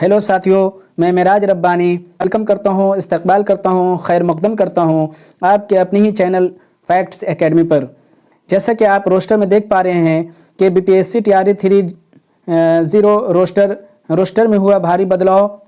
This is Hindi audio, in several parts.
हेलो साथियों, मैं मेराज रब्बानी वेलकम करता हूँ, इस्तकबाल करता हूँ, खैर मकदम करता हूँ आपके अपने ही चैनल फैक्ट्स एकेडमी पर। जैसा कि आप रोस्टर में देख पा रहे हैं कि बीपीएससी टीआरई 3 रोस्टर में हुआ भारी बदलाव।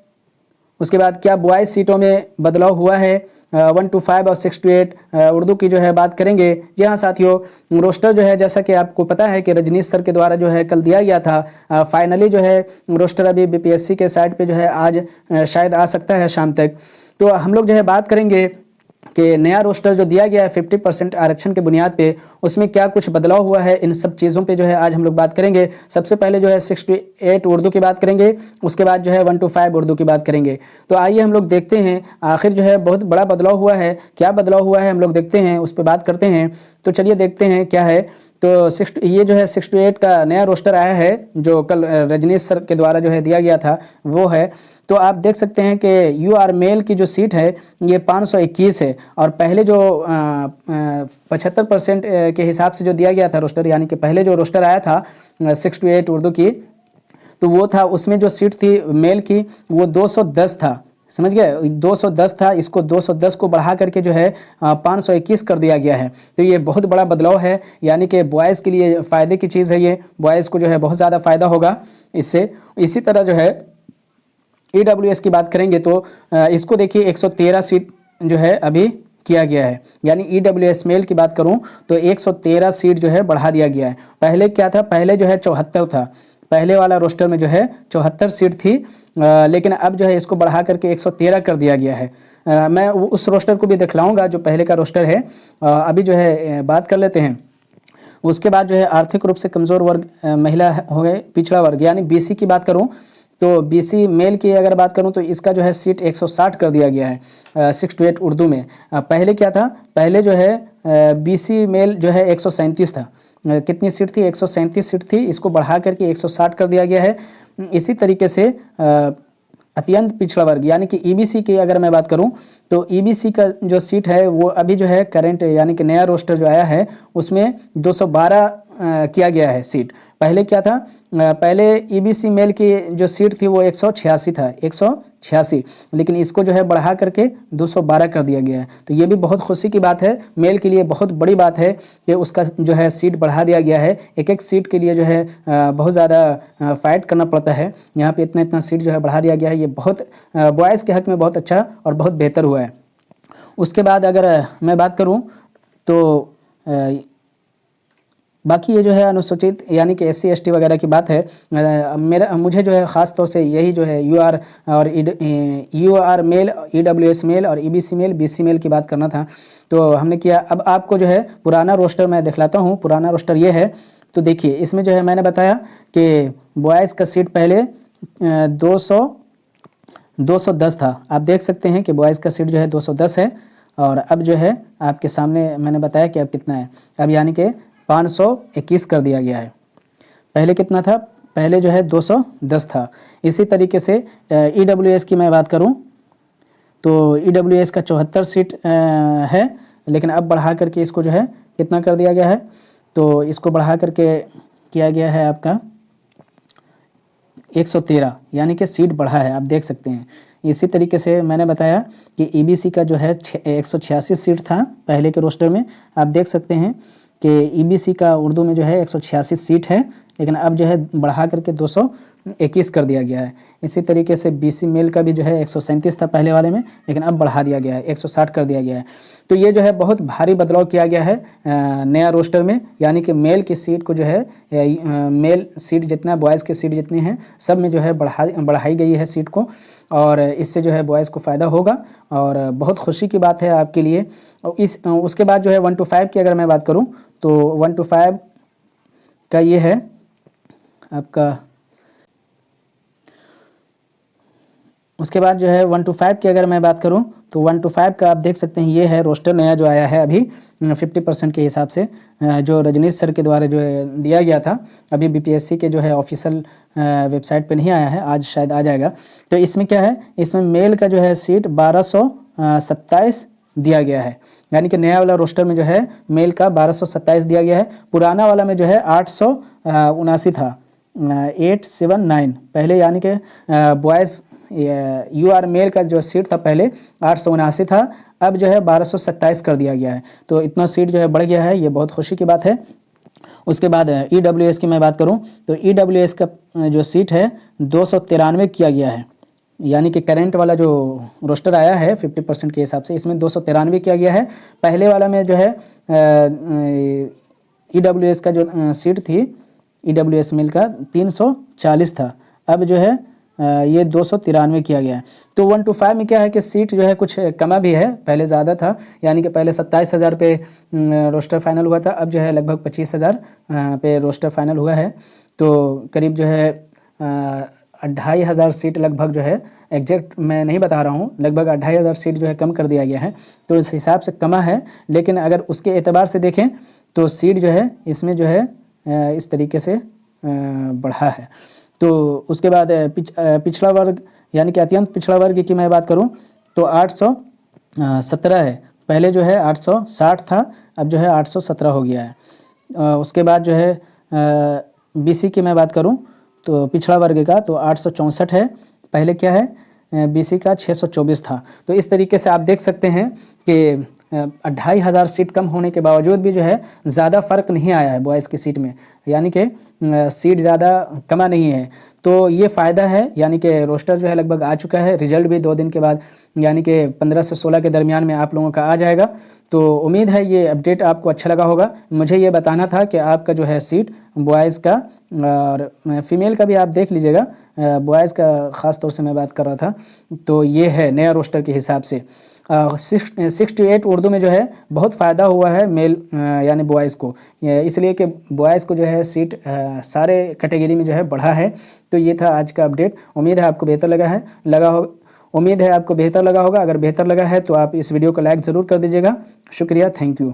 उसके बाद क्या बॉयज़ सीटों में बदलाव हुआ है, 1 to 5 और 6 to 8 उर्दू की जो है बात करेंगे। जी हाँ साथियों, रोस्टर जो है जैसा कि आपको पता है कि रजनीश सर के द्वारा जो है कल दिया गया था। फाइनली जो है रोस्टर अभी बीपीएससी के साइट पे जो है आज शायद आ सकता है शाम तक। तो हम लोग जो है बात करेंगे कि नया रोस्टर जो दिया गया है 50% आरक्षण के बुनियाद पे, उसमें क्या कुछ बदलाव हुआ है, इन सब चीज़ों पे जो है आज हम लोग बात करेंगे। सबसे पहले जो है 6 to 8 उर्दू की बात करेंगे, उसके बाद जो है 1 to 5 उर्दू की बात करेंगे। तो आइए हम लोग देखते हैं आखिर जो है बहुत बड़ा बदलाव हुआ है, क्या बदलाव हुआ है हम लोग देखते हैं, उस पर बात करते हैं। तो चलिए देखते हैं क्या है। तो ये जो है 6 to 8 का नया रोस्टर आया है जो कल रजनीश सर के द्वारा जो है दिया गया था वो है। तो आप देख सकते हैं कि यू आर मेल की जो सीट है ये 521 है, और पहले जो 75% के हिसाब से जो दिया गया था रोस्टर, यानी कि पहले जो रोस्टर आया था 6 to 8 उर्दू की, तो वो था उसमें जो सीट थी मेल की वो 210 था, समझ गए, 210 था। इसको 210 को बढ़ा करके जो है 521 कर दिया गया है। तो ये बहुत बड़ा बदलाव है, यानी कि बॉयज़ के लिए फ़ायदे की चीज़ है। ये बॉयज़ को जो है बहुत ज़्यादा फ़ायदा होगा इससे। इसी तरह जो है EWS की बात करेंगे तो इसको देखिए 113 सीट जो है अभी किया गया है, यानी EWS मेल की बात करूं तो 113 सीट जो है बढ़ा दिया गया है। पहले क्या था, पहले जो है 74 था, पहले वाला रोस्टर में जो है 74 सीट थी, लेकिन अब जो है इसको बढ़ा करके 113 कर दिया गया है। मैं उस रोस्टर को भी दिखलाऊंगा जो पहले का रोस्टर है। अभी जो है बात कर लेते हैं। उसके बाद जो है आर्थिक रूप से कमज़ोर वर्ग, महिला हो गए, पिछड़ा वर्ग यानी BC की बात करूं तो BC मेल की अगर बात करूं तो इसका जो है सीट 160 कर दिया गया है 6 to 8 उर्दू में। पहले क्या था, पहले जो है BC मेल जो है 137 था। कितनी सीट थी, 137 सीट थी, इसको बढ़ा करके 160 कर दिया गया है। इसी तरीके से अत्यंत पिछड़ा वर्ग यानी कि EBC की अगर मैं बात करूं तो EBC का जो सीट है वो अभी जो है करंट यानी कि नया रोस्टर जो आया है उसमें 212 किया गया है सीट। पहले क्या था, पहले EBC मेल की जो सीट थी वो 186 था, 186, लेकिन इसको जो है बढ़ा करके 212 कर दिया गया है। तो ये भी बहुत खुशी की बात है, मेल के लिए बहुत बड़ी बात है कि उसका जो है सीट बढ़ा दिया गया है। एक एक सीट के लिए जो है बहुत ज़्यादा फाइट करना पड़ता है, यहाँ पे इतना इतना सीट जो है बढ़ा दिया गया है। ये बहुत बॉयज़ के हक़ में बहुत अच्छा और बहुत बेहतर हुआ है। उसके बाद अगर मैं बात करूँ तो बाकी ये जो है अनुसूचित यानी कि SC ST वगैरह की बात है। मुझे जो है ख़ास तौर से यही जो है UR मेल, EWS मेल और EBC मेल, BC मेल की बात करना था, तो हमने किया। अब आपको जो है पुराना रोस्टर मैं दिखलाता हूँ। पुराना रोस्टर ये है, तो देखिए इसमें जो है मैंने बताया कि बॉयज़ का सीट पहले 210 था। आप देख सकते हैं कि बॉयज़ का सीट जो है 210 है, और अब जो है आपके सामने मैंने बताया कि अब कितना है, अब यानी कि 521 कर दिया गया है। पहले कितना था, पहले जो है 210 था। इसी तरीके से EWS की मैं बात करूं तो EWS का 74 सीट है, लेकिन अब बढ़ा करके इसको जो है कितना कर दिया गया है, तो इसको बढ़ा करके किया गया है आपका 113, यानी कि सीट बढ़ा है, आप देख सकते हैं। इसी तरीके से मैंने बताया कि EBC का जो है 186 सीट था पहले के रोस्टर में, आप देख सकते हैं कि EBC का उर्दू में जो है 186 सीट है, लेकिन अब जो है बढ़ा करके 221 कर दिया गया है। इसी तरीके से BC मेल का भी जो है 137 था पहले वाले में, लेकिन अब बढ़ा दिया गया है, 160 कर दिया गया है। तो ये जो है बहुत भारी बदलाव किया गया है नया रोस्टर में, यानी कि मेल की सीट को जो है मेल सीट जितना, बॉयज़ की सीट जितनी हैं सब में जो है बढ़ाई गई है सीट को, और इससे जो है बॉयज़ को फ़ायदा होगा और बहुत खुशी की बात है आपके लिए। और उसके बाद जो है 1 to 5 की अगर मैं बात करूं तो 1 to 5 का ये है आपका। उसके बाद जो है 1 to 5 की अगर मैं बात करूं तो 1 to 5 का आप देख सकते हैं ये है रोस्टर नया जो आया है अभी 50% के हिसाब से, जो रजनीश सर के द्वारा जो है दिया गया था। अभी BPSC के जो है ऑफिशियल वेबसाइट पे नहीं आया है, आज शायद आ जाएगा। तो इसमें क्या है, इसमें मेल का जो है सीट 1227 दिया गया है, यानी कि नया वाला रोस्टर में जो है मेल का 1227 दिया गया है। पुराना वाला में जो है 879 था, 879 पहले, यानी कि बॉयज़ UR मेल का जो सीट था पहले 879 था, अब जो है 1227 कर दिया गया है। तो इतना सीट जो है बढ़ गया है, ये बहुत खुशी की बात है। उसके बाद EWS की मैं बात करूं तो EWS का जो सीट है 293 किया गया है, यानी कि करंट वाला जो रोस्टर आया है 50% के हिसाब से इसमें 293 किया गया है। पहले वाला में जो है EWS का जो सीट थी EWS मिल का 340 था, अब जो है ये 293 किया गया है। तो 1 to 5 में क्या है कि सीट जो है कुछ कमा भी है, पहले ज़्यादा था, यानी कि पहले 27,000 पे रोस्टर फाइनल हुआ था, अब जो है लगभग 25,000 पे रोस्टर फाइनल हुआ है। तो करीब जो है 2,500 सीट लगभग जो है, एग्जैक्ट मैं नहीं बता रहा हूँ, लगभग 2,500 सीट जो है कम कर दिया गया है। तो इस हिसाब से कमा है, लेकिन अगर उसके एतबार से देखें तो सीट जो है इसमें जो है इस तरीके से बढ़ा है। तो उसके बाद पिछड़ा वर्ग यानी कि अत्यंत पिछड़ा वर्ग की मैं बात करूं तो 817 है, पहले जो है 860 था, अब जो है 817 हो गया है। उसके बाद जो है BC की मैं बात करूं तो पिछड़ा वर्ग का तो 864 है, पहले क्या है BC का 624 था। तो इस तरीके से आप देख सकते हैं कि 2,500 सीट कम होने के बावजूद भी जो है ज़्यादा फ़र्क नहीं आया है बॉयज़ की सीट में, यानी कि सीट ज़्यादा कमा नहीं है। तो ये फ़ायदा है, यानी कि रोस्टर जो है लगभग आ चुका है, रिजल्ट भी 2 दिन के बाद यानी कि 15 से 16 के दरमियान में आप लोगों का आ जाएगा। तो उम्मीद है ये अपडेट आपको अच्छा लगा होगा। मुझे ये बताना था कि आपका जो है सीट बॉयज़ का और फीमेल का भी आप देख लीजिएगा, बॉयज़ का ख़ास तौर से मैं बात कर रहा था। तो ये है नया रोस्टर के हिसाब से 6 to 8 उर्दू में जो है बहुत फ़ायदा हुआ है मेल यानी बॉयज़ को, इसलिए कि बॉयज़ को जो है सीट सारे कैटेगरी में जो है बढ़ा है। तो ये था आज का अपडेट। उम्मीद है आपको बेहतर लगा होगा। अगर बेहतर लगा है तो आप इस वीडियो को लाइक ज़रूर कर दीजिएगा। शुक्रिया, थैंक यू।